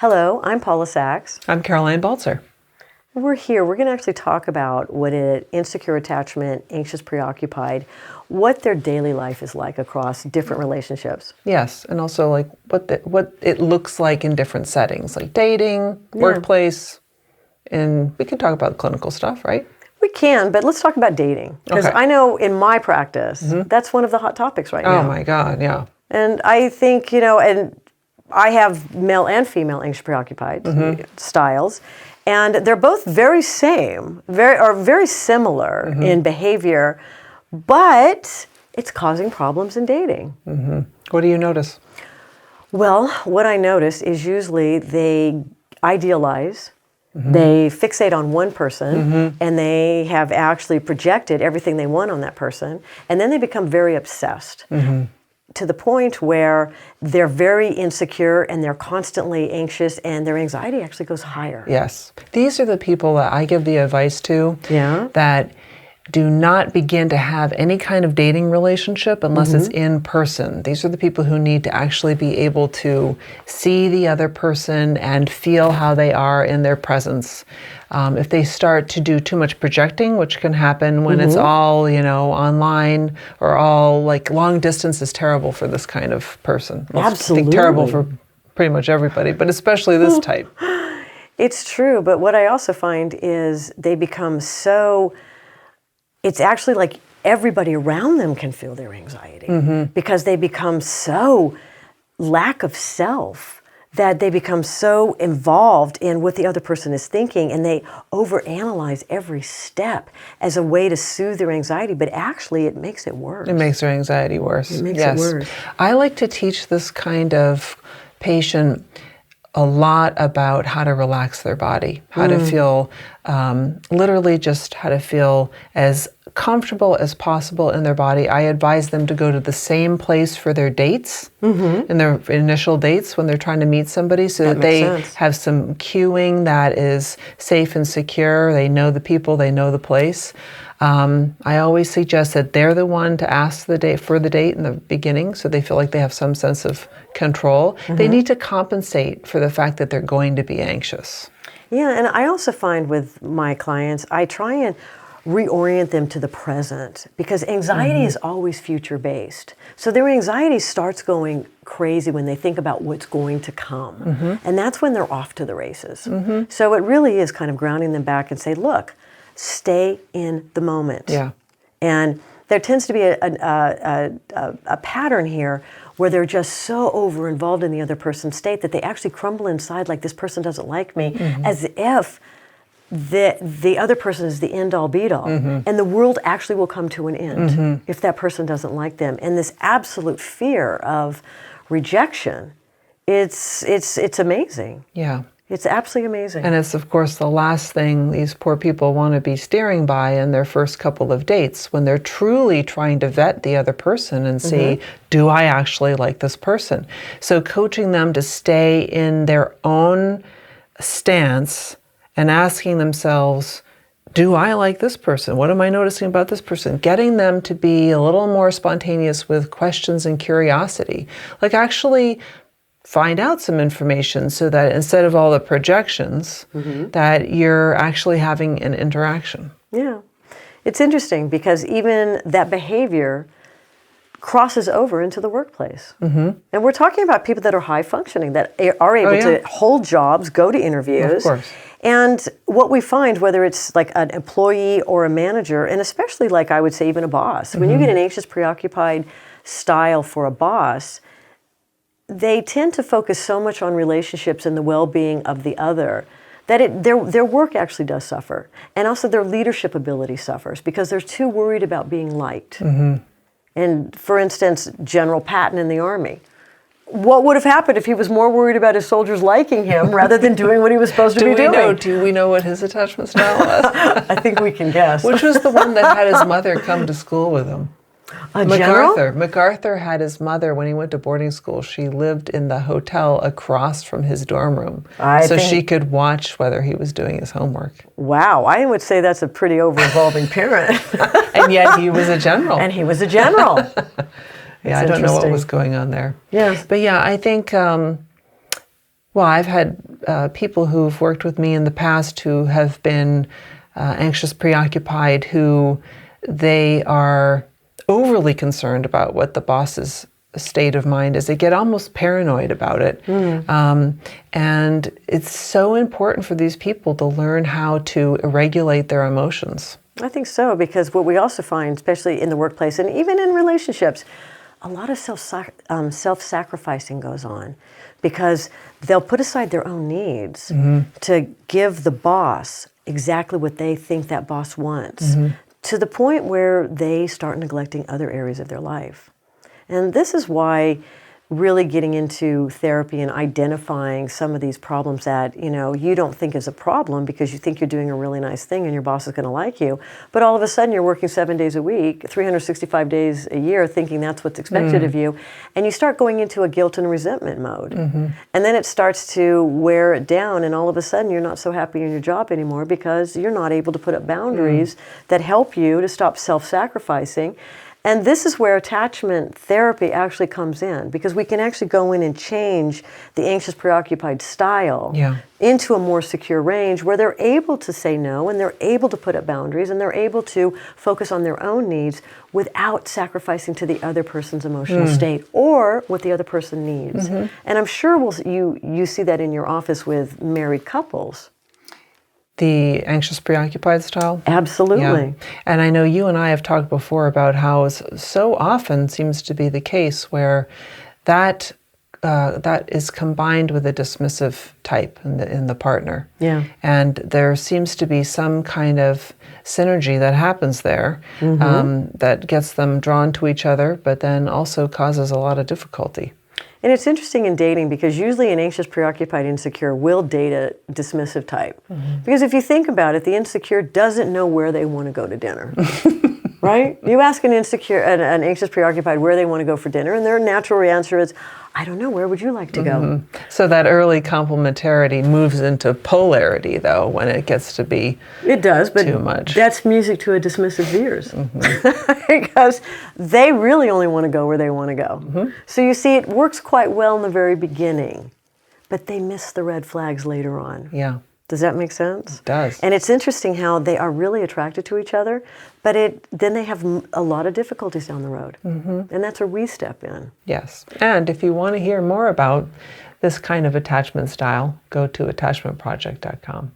Hello, I'm Paula Sacks. I'm Caroline Baltzer. We're here. We're going to actually talk about what insecure attachment, anxious, preoccupied, what their daily life is like across different relationships. Yes, and also like what it looks like in different settings, like dating, workplace, and we can talk about clinical stuff, right? We can, but let's talk about dating. Because I know in my practice, that's one of the hot topics right now. Oh my God, yeah. And I think, and I have male and female anxious preoccupied styles, and they're both very similar in behavior, but it's causing problems in dating. What do you notice? Well, what I notice is usually they idealize, they fixate on one person, and they have actually projected everything they want on that person, and then they become very obsessed. To the point where they're very insecure and they're constantly anxious and their anxiety actually goes higher. Yes. These are the people that I give the advice to that do not begin to have any kind of dating relationship unless it's in person. These are the people who need to actually be able to see the other person and feel how they are in their presence. If they start to do too much projecting, which can happen when it's all, online or all like long distance is terrible for this kind of person. Well, Absolutely. I think terrible for pretty much everybody, but especially this type. It's true, but what I also find is they become so, it's actually like everybody around them can feel their anxiety because they become so lack of self that they become so involved in what the other person is thinking, and they overanalyze every step as a way to soothe their anxiety, but actually it makes it worse. It makes their anxiety worse. It makes it worse. I like to teach this kind of patient a lot about how to relax their body, how to feel, literally just how to feel as comfortable as possible in their body. I advise them to go to the same place for their dates, in their initial dates when they're trying to meet somebody, so that they have some cueing that is safe and secure. They know the people, they know the place. I always suggest that they're the one to ask for the date in the beginning, so they feel like they have some sense of control. They need to compensate for the fact that they're going to be anxious. Yeah, and I also find with my clients, I try and reorient them to the present, because anxiety is always future-based. So their anxiety starts going crazy when they think about what's going to come. And that's when they're off to the races. So it really is kind of grounding them back and say, look, stay in the moment. And there tends to be a pattern here where they're just so over-involved in the other person's state that they actually crumble inside like this person doesn't like me, as if the other person is the end-all, be-all. And the world actually will come to an end if that person doesn't like them. And this absolute fear of rejection, it's amazing. Yeah. It's absolutely amazing. And it's, of course, the last thing these poor people want to be steering by in their first couple of dates, when they're truly trying to vet the other person and see, do I actually like this person? So coaching them to stay in their own stance and asking themselves, do I like this person? What am I noticing about this person? Getting them to be a little more spontaneous with questions and curiosity. Like actually find out some information so that instead of all the projections, that you're actually having an interaction. Yeah. It's interesting because even that behavior crosses over into the workplace. And we're talking about people that are high functioning, that are able to hold jobs, go to interviews. Of course. And what we find, whether it's like an employee or a manager, and especially like I would say even a boss, when you get an anxious, preoccupied style for a boss, they tend to focus so much on relationships and the well-being of the other that their work actually does suffer. And also their leadership ability suffers because they're too worried about being liked. And for instance, General Patton in the Army. What would have happened if he was more worried about his soldiers liking him rather than doing what he was supposed to be doing? Do we know what his attachment style was? I think we can guess. Which was the one that had his mother come to school with him? MacArthur had his mother, when he went to boarding school, she lived in the hotel across from his dorm room. She could watch whether he was doing his homework. Wow, I would say that's a pretty over-involving parent. And yet he was a general. Yeah, I don't know what was going on there. Yes. But yeah, I think Well, I've had people who've worked with me in the past who have been anxious, preoccupied, who they are overly concerned about what the boss's state of mind is. They get almost paranoid about it. And it's so important for these people to learn how to regulate their emotions. I think so, because what we also find, especially in the workplace and even in relationships, a lot of self-sacrificing goes on, because they'll put aside their own needs to give the boss exactly what they think that boss wants, to the point where they start neglecting other areas of their life. And this is why really getting into therapy and identifying some of these problems that, you don't think is a problem because you think you're doing a really nice thing and your boss is going to like you, but all of a sudden you're working 7 days a week, 365 days a year, thinking that's what's expected of you, and you start going into a guilt and resentment mode. And then it starts to wear it down, and all of a sudden you're not so happy in your job anymore because you're not able to put up boundaries that help you to stop self-sacrificing. And this is where attachment therapy actually comes in, because we can actually go in and change the anxious preoccupied style into a more secure range where they're able to say no, and they're able to put up boundaries, and they're able to focus on their own needs without sacrificing to the other person's emotional state or what the other person needs. And I'm sure you see that in your office with married couples. The anxious preoccupied style? Absolutely. Yeah. And I know you and I have talked before about how so often seems to be the case where that is combined with a dismissive type in the partner. Yeah. And there seems to be some kind of synergy that happens there that gets them drawn to each other, but then also causes a lot of difficulty. And it's interesting in dating, because usually an anxious, preoccupied, insecure will date a dismissive type. Because if you think about it, the insecure doesn't know where they want to go to dinner. Right? You ask an anxious, preoccupied where they want to go for dinner, and their natural answer is, I don't know, where would you like to go? So that early complementarity moves into polarity, though, when it gets to be it does, but too much. That's music to a dismissive ears. Because they really only want to go where they want to go. So you see, it works quite well in the very beginning, but they miss the red flags later on. Yeah. Does that make sense? It does. And it's interesting how they are really attracted to each other, but then they have a lot of difficulties down the road. And that's where we step in. Yes. And if you want to hear more about this kind of attachment style, go to attachmentproject.com.